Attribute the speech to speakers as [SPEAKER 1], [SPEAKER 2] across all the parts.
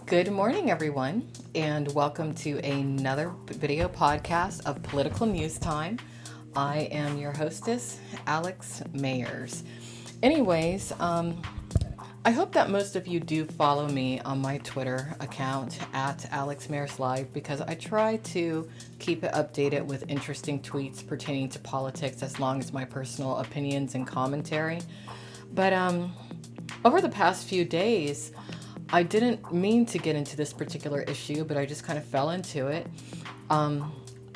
[SPEAKER 1] Good morning, everyone, and welcome to another video podcast of Political News Time. I am your hostess, Alex Mayers. Anyways, I hope that most of you do follow me on my Twitter account at Alex Mayers Live, because I try to keep it updated with interesting tweets pertaining to politics, as long as my personal opinions and commentary. But over the past few days, I didn't mean to get into this particular issue, but I just kind of fell into it.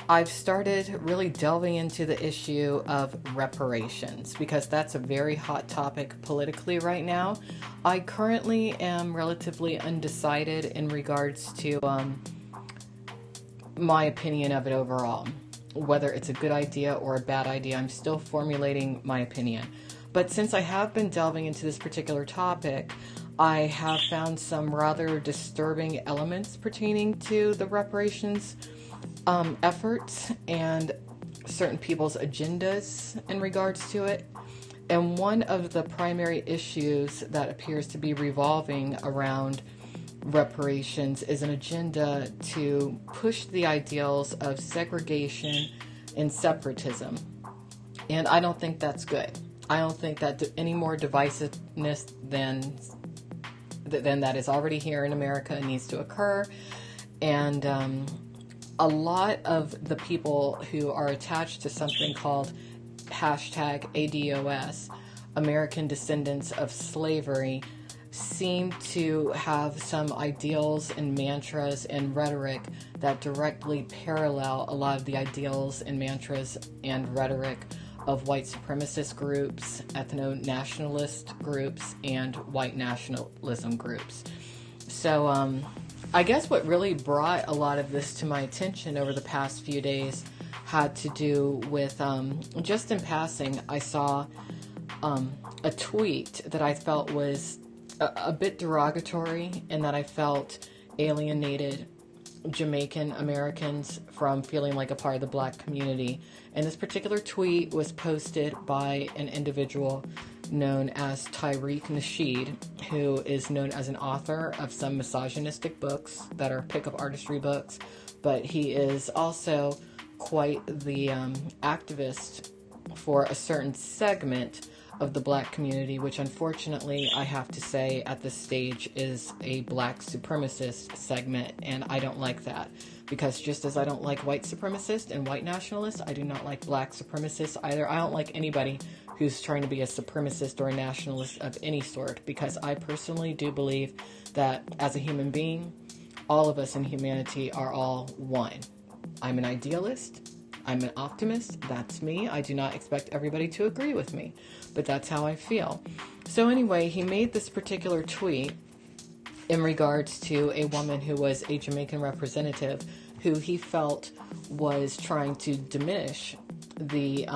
[SPEAKER 1] I've started really delving into the issue of reparations, because that's a very hot topic politically right now. I currently am relatively undecided in regards to my opinion of it overall. Whether it's a good idea or a bad idea, I'm still formulating my opinion. But since I have been delving into this particular topic, I have found some rather disturbing elements pertaining to the reparations efforts and certain people's agendas in regards to it. And one of the primary issues that appears to be revolving around reparations is an agenda to push the ideals of segregation and separatism. And I don't think that's good. I don't think that any more divisiveness than that is already here in America needs to occur. And a lot of the people who are attached to something called hashtag ADOS, American Descendants of Slavery, seem to have some ideals and mantras and rhetoric that directly parallel a lot of the ideals and mantras and rhetoric of white supremacist groups, ethno-nationalist groups, and white nationalism groups. So I guess what really brought a lot of this to my attention over the past few days had to do with, just in passing, I saw a tweet that I felt was a bit derogatory, and that I felt alienated Jamaican Americans from feeling like a part of the Black community. And this particular tweet was posted by an individual known as Tariq Nasheed, who is known as an author of some misogynistic books that are pick-up artistry books, but he is also quite the activist for a certain segment of the Black community, which unfortunately I have to say at this stage is a Black supremacist segment, and I don't like that, because just as I don't like white supremacists and white nationalists, I do not like Black supremacists either. I don't like anybody who's trying to be a supremacist or a nationalist of any sort, because I personally do believe that as a human being, all of us in humanity are all one. I'm an idealist. I'm an optimist. That's me. I do not expect everybody to agree with me, but that's how I feel. So anyway, he made this particular tweet in regards to a woman who was a Jamaican representative who he felt was trying to diminish the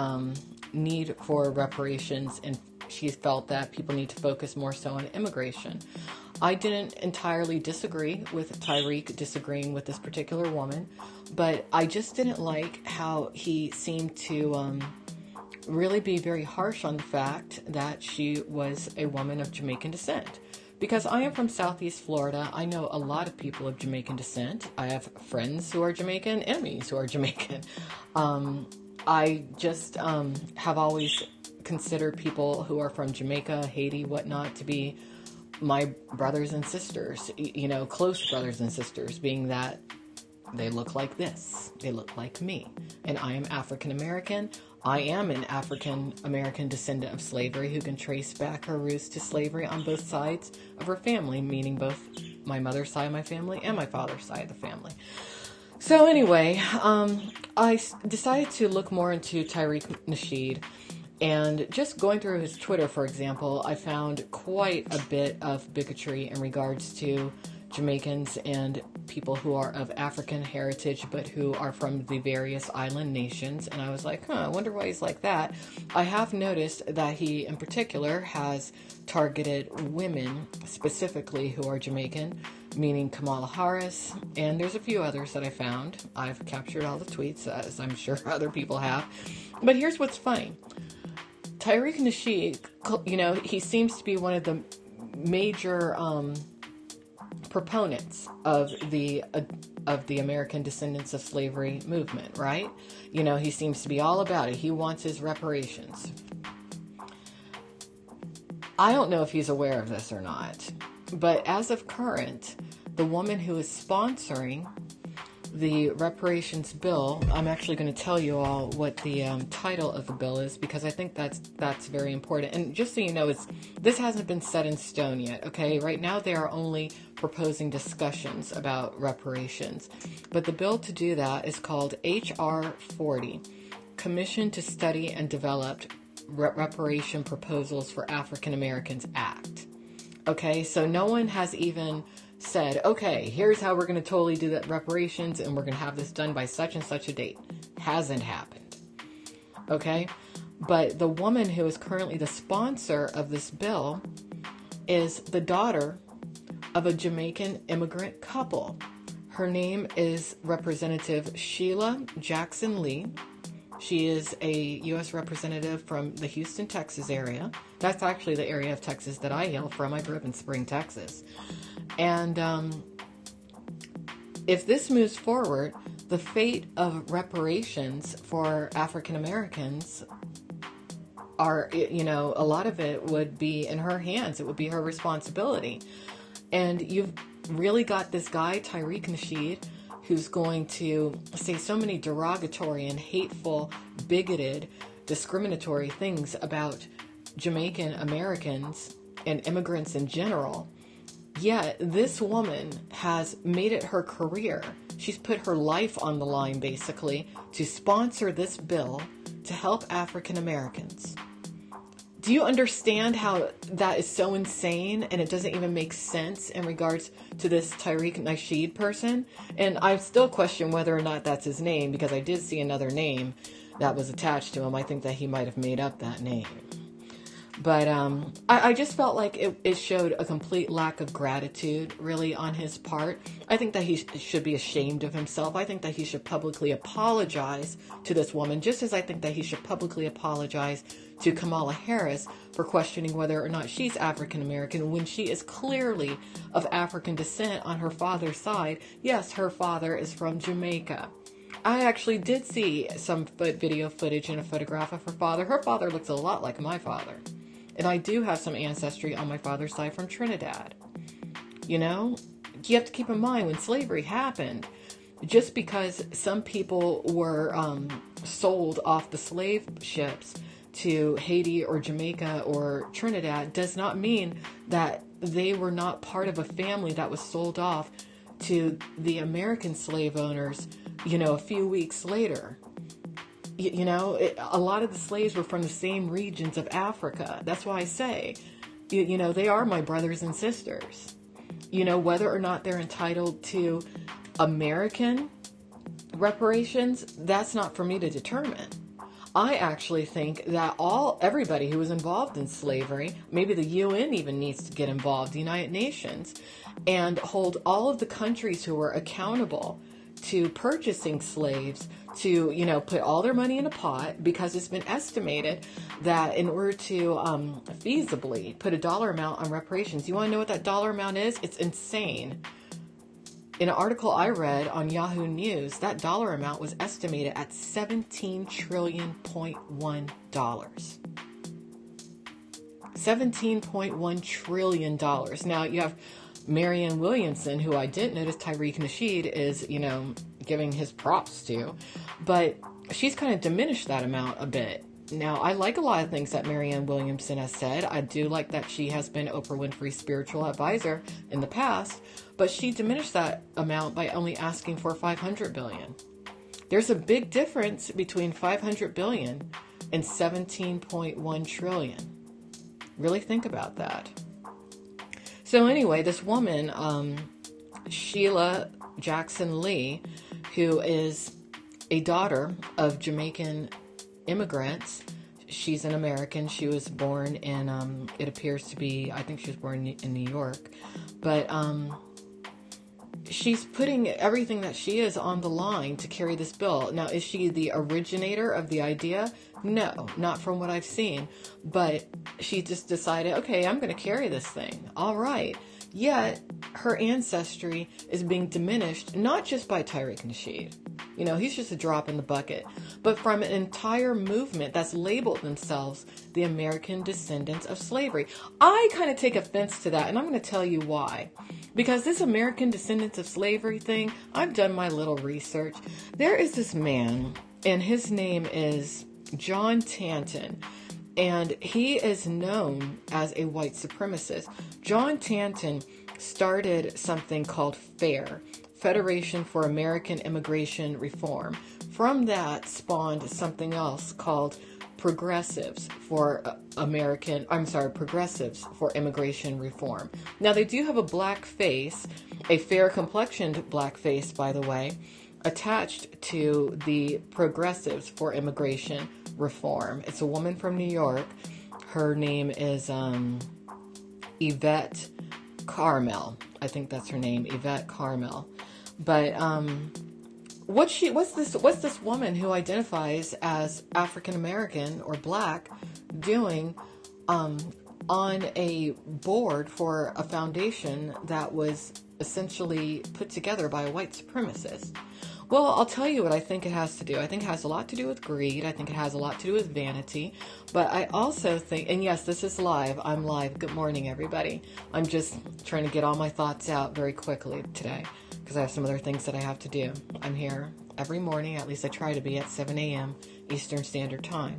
[SPEAKER 1] need for reparations, and she felt that people need to focus more so on immigration. I didn't entirely disagree with Tariq disagreeing with this particular woman, but I just didn't like how he seemed to really be very harsh on the fact that she was a woman of Jamaican descent. Because I am from Southeast Florida, I know a lot of people of Jamaican descent. I have friends who are Jamaican, enemies who are Jamaican. I just have always considered people who are from Jamaica, Haiti, whatnot, to be my brothers and sisters, close brothers and sisters, being that they look like this. They look like me. And I am African American. I am an African American descendant of slavery who can trace back her roots to slavery on both sides of her family, meaning both my mother's side of my family and my father's side of the family. So anyway, I decided to look more into Tariq Nasheed. And just going through his Twitter, for example, I found quite a bit of bigotry in regards to Jamaicans and people who are of African heritage, but who are from the various island nations. And I was like, I wonder why he's like that. I have noticed that he, in particular, has targeted women specifically who are Jamaican, meaning Kamala Harris. And there's a few others that I found. I've captured all the tweets, as I'm sure other people have. But here's what's funny. Tariq Nasheed, he seems to be one of the major proponents of the American Descendants of Slavery movement, right? You know, he seems to be all about it. He wants his reparations. I don't know if he's aware of this or not, but as of current, the woman who is sponsoring the reparations bill, I'm actually going to tell you all what the title of the bill is, because I think that's very important. And just so you know, this hasn't been set in stone yet, okay? Right now they are only proposing discussions about reparations. But the bill to do that is called H.R. 40, Commission to Study and Develop Reparation Proposals for African Americans Act. Okay, so no one has even said, okay, here's how we're going to totally do that reparations, and we're going to have this done by such and such a date. Hasn't happened. Okay, but the woman who is currently the sponsor of this bill is the daughter of a Jamaican immigrant couple. Her name is Representative Sheila Jackson Lee. She is a U.S. representative from the Houston, Texas area. That's actually the area of Texas that I hail from. I grew up in Spring, Texas. And if this moves forward, the fate of reparations for African Americans are, you know, a lot of it would be in her hands. It would be her responsibility. And you've really got this guy, Tariq Nasheed, who's going to say so many derogatory and hateful, bigoted, discriminatory things about Jamaican Americans and immigrants in general. Yet this woman has made it her career. She's put her life on the line, basically, to sponsor this bill to help African Americans. Do you understand how that is so insane, and it doesn't even make sense in regards to this Tariq Nasheed person? And I still question whether or not that's his name, because I did see another name that was attached to him. I think that he might have made up that name. But I just felt like it showed a complete lack of gratitude, really, on his part. I think that he should be ashamed of himself. I think that he should publicly apologize to this woman, just as I think that he should publicly apologize to Kamala Harris for questioning whether or not she's African American when she is clearly of African descent on her father's side. Yes, her father is from Jamaica. I actually did see some video footage and a photograph of her father. Her father looks a lot like my father. And I do have some ancestry on my father's side from Trinidad. You know, you have to keep in mind, when slavery happened, just because some people were sold off the slave ships to Haiti or Jamaica or Trinidad does not mean that they were not part of a family that was sold off to the American slave owners, you know, a few weeks later. You know, a lot of the slaves were from the same regions of Africa. That's why I say, you know, they are my brothers and sisters. You know, whether or not they're entitled to American reparations, that's not for me to determine. I actually think that everybody who was involved in slavery, maybe the UN even needs to get involved, the United Nations, and hold all of the countries who were accountable to purchasing slaves to, you know, put all their money in a pot, because it's been estimated that in order to feasibly put a dollar amount on reparations, you want to know what that dollar amount is? It's insane. In an article I read on Yahoo News, that dollar amount was estimated at $17 trillion. $17.1 trillion. Now you have Marianne Williamson, who I didn't notice Tariq Nasheed is, you know, giving his props to, but she's kind of diminished that amount a bit. Now, I like a lot of things that Marianne Williamson has said. I do like that she has been Oprah Winfrey's spiritual advisor in the past, but she diminished that amount by only asking for $500 billion. There's a big difference between $500 billion and $17.1 trillion. Really think about that. So anyway, this woman, Sheila Jackson Lee, who is a daughter of Jamaican immigrants. She's an American. She was born in, it appears to be, I think she was born in New York. But she's putting everything that she is on the line to carry this bill. Now, is she the originator of the idea? No, not from what I've seen. But she just decided, okay, I'm going to carry this thing. All right. Yet her ancestry is being diminished, not just by Tariq Nasheed. You know, he's just a drop in the bucket, but from an entire movement that's labeled themselves the American Descendants of Slavery. I kind of take offense to that, and I'm going to tell you why. Because this American Descendants of Slavery thing, I've done my little research. There is this man, and his name is John Tanton, and he is known as a white supremacist. John Tanton started something called FAIR, Federation for American Immigration Reform. From that spawned something else called Progressives for Progressives for Immigration Reform. Now they do have a black face, a fair complexioned black face, by the way, attached to the Progressives for Immigration Reform. It's a woman from New York. Her name is Yvette Carmel. I think that's her name, Yvette Carmel. But what's this woman who identifies as African American or black doing on a board for a foundation that was essentially put together by a white supremacist? Well, I'll tell you what I think it has to do. I think it has a lot to do with greed. I think it has a lot to do with vanity. But I also think, and yes, this is live. I'm live. Good morning, everybody. I'm just trying to get all my thoughts out very quickly today because I have some other things that I have to do. I'm here every morning, at least I try to be, at 7 a.m. Eastern Standard Time.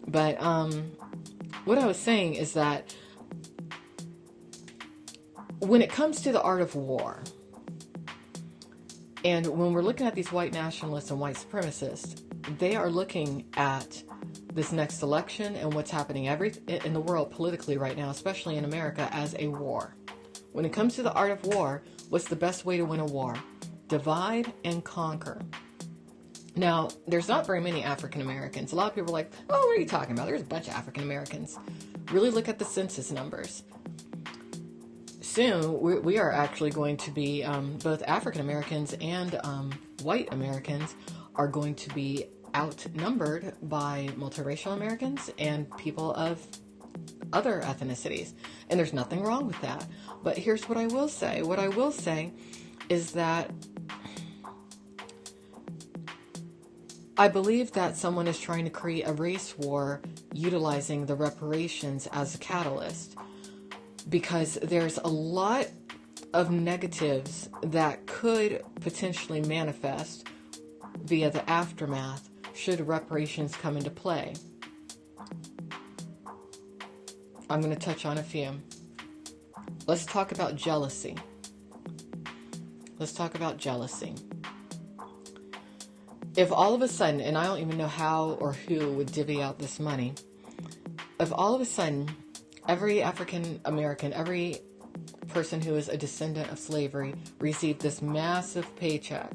[SPEAKER 1] But what I was saying is that when it comes to the art of war, and when we're looking at these white nationalists and white supremacists, they are looking at this next election and what's happening in the world politically right now, especially in America, as a war. When it comes to the art of war, what's the best way to win a war? Divide and conquer. Now, there's not very many African Americans. A lot of people are like, oh, what are you talking about? There's a bunch of African Americans. Really look at the census numbers. Soon, we are actually going to be, both African Americans and white Americans are going to be outnumbered by multiracial Americans and people of other ethnicities. And there's nothing wrong with that. But here's what I will say. What I will say is that I believe that someone is trying to create a race war utilizing the reparations as a catalyst, because there's a lot of negatives that could potentially manifest via the aftermath should reparations come into play. I'm going to touch on a few. Let's talk about jealousy. Let's talk about jealousy. If all of a sudden, and I don't even know how or who would divvy out this money, if all of a sudden every African American, every person who is a descendant of slavery received this massive paycheck,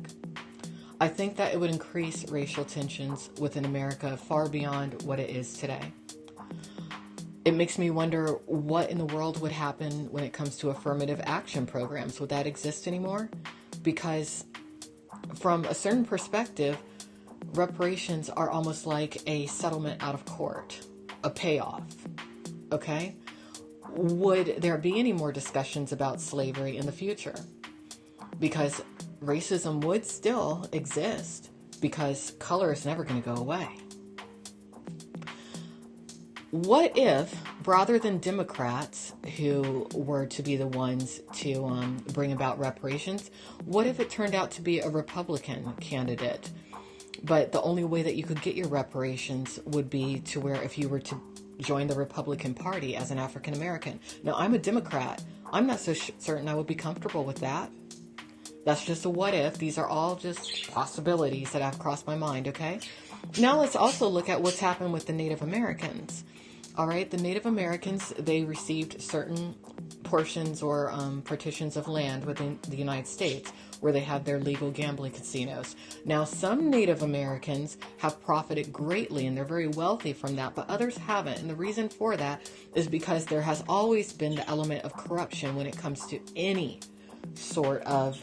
[SPEAKER 1] I think that it would increase racial tensions within America far beyond what it is today. It makes me wonder what in the world would happen when it comes to affirmative action programs. Would that exist anymore? Because from a certain perspective, reparations are almost like a settlement out of court, a payoff. Okay? Would there be any more discussions about slavery in the future? Because racism would still exist, because color is never going to go away. What if, rather than Democrats who were to be the ones to bring about reparations, what if it turned out to be a Republican candidate? But the only way that you could get your reparations would be to where if you were to join the Republican Party as an African American. Now, I'm a Democrat. I'm not so certain I would be comfortable with that. That's just a what if. These are all just possibilities that have crossed my mind, okay? Now let's also look at what's happened with the Native Americans. All right, the Native Americans, they received certain portions or partitions of land within the United States where they have their legal gambling casinos. Now, some Native Americans have profited greatly and they're very wealthy from that, but others haven't. And the reason for that is because there has always been the element of corruption when it comes to any sort of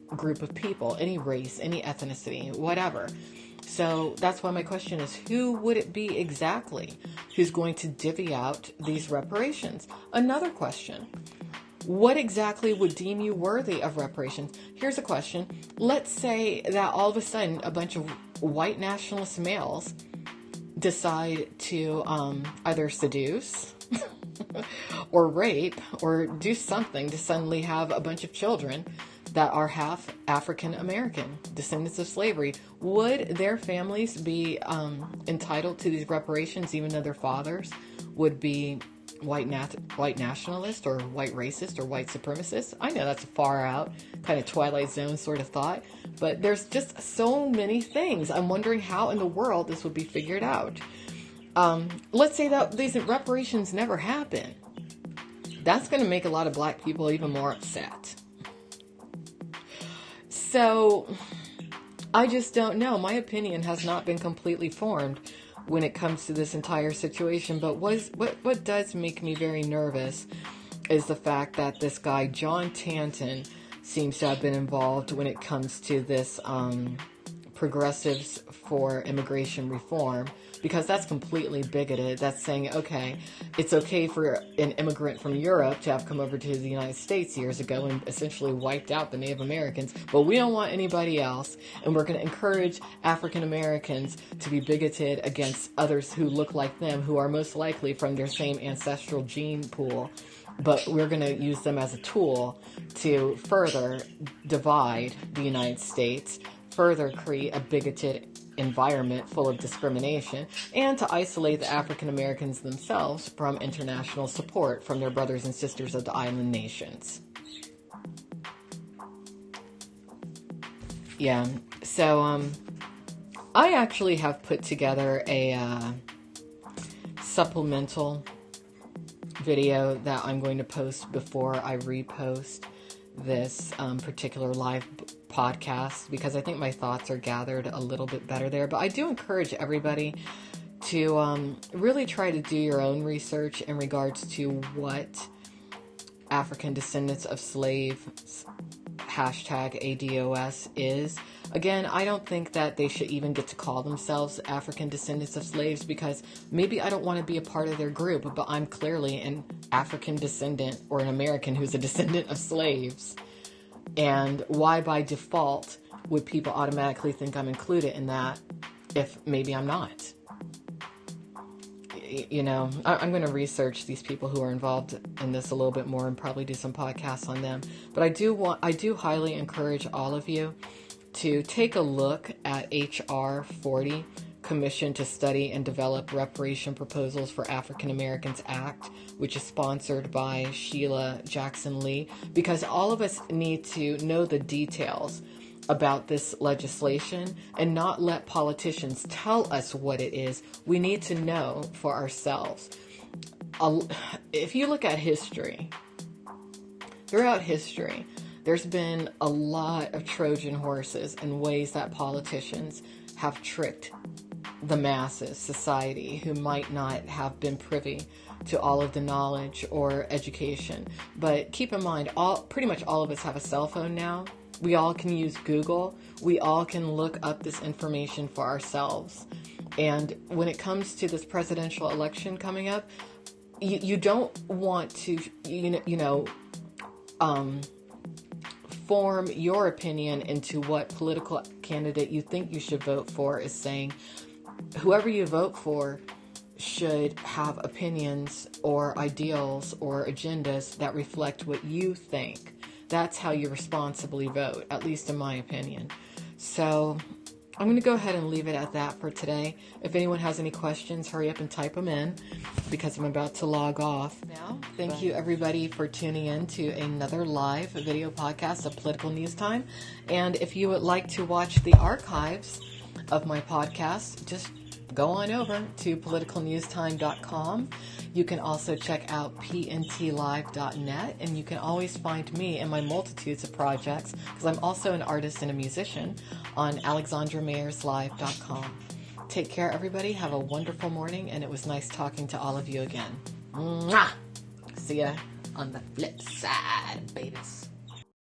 [SPEAKER 1] group of people, any race, any ethnicity, whatever. So that's why my question is, who would it be exactly who's going to divvy out these reparations? Another question, What exactly would deem you worthy of reparations? Here's a question. Let's say that all of a sudden a bunch of white nationalist males decide to either seduce or rape or do something to suddenly have a bunch of children that are half African American, descendants of slavery. Would their families be entitled to these reparations even though their fathers would be white nationalist or white racist or white supremacist? I know that's a far out kind of Twilight Zone sort of thought, but there's just so many things. I'm wondering how in the world this would be figured out. Let's say that these reparations never happen. That's going to make a lot of black people even more upset. So I just don't know. My opinion has not been completely formed when it comes to this entire situation. But what does make me very nervous is the fact that this guy, John Tanton, seems to have been involved when it comes to this Progressives for Immigration Reform, because that's completely bigoted. That's saying, okay, it's okay for an immigrant from Europe to have come over to the United States years ago and essentially wiped out the Native Americans, but we don't want anybody else, and we're going to encourage African Americans to be bigoted against others who look like them, who are most likely from their same ancestral gene pool, but we're going to use them as a tool to further divide the United States, further create a bigoted environment full of discrimination, and to isolate the African Americans themselves from international support from their brothers and sisters of the island nations. Yeah, so I actually have put together a supplemental video that I'm going to post before I repost this particular live podcast, because I think my thoughts are gathered a little bit better there. But I do encourage everybody to really try to do your own research in regards to what African Descendants of Slaves #ADOS is. Again, I don't think that they should even get to call themselves African Descendants of Slaves, because maybe I don't want to be a part of their group, but I'm clearly an African descendant or an American who's a descendant of slaves. And why by default would people automatically think I'm included in that if maybe I'm not? You know, I'm going to research these people who are involved in this a little bit more and probably do some podcasts on them. But I do highly encourage all of you to take a look at HR 40, Commission to Study and Develop Reparation Proposals for African Americans Act, which is sponsored by Sheila Jackson Lee, because all of us need to know the details about this legislation and not let politicians tell us what it is. We need to know for ourselves. If you look at history, throughout history, there's been a lot of Trojan horses and ways that politicians have tricked the masses, society, who might not have been privy to all of the knowledge or education. But keep in mind, pretty much all of us have a cell phone now. We all can use Google. We all can look up this information for ourselves. And when it comes to this presidential election coming up, you don't want to, form your opinion into what political candidate you think you should vote for is saying. Whoever you vote for should have opinions or ideals or agendas that reflect what you think. That's how you responsibly vote, at least in my opinion. So I'm going to go ahead and leave it at that for today. If anyone has any questions, hurry up and type them in, because I'm about to log off now. Thank you, everybody, for tuning in to another live video podcast of Political News Time. And if you would like to watch the archives of my podcast, just go on over to politicalnewstime.com. You can also check out pntlive.net, and you can always find me and my multitudes of projects, because I'm also an artist and a musician, on alexandrameyerslive.com. Take care, everybody. Have a wonderful morning, and it was nice talking to all of you again. Mwah! See ya on the flip side, babies.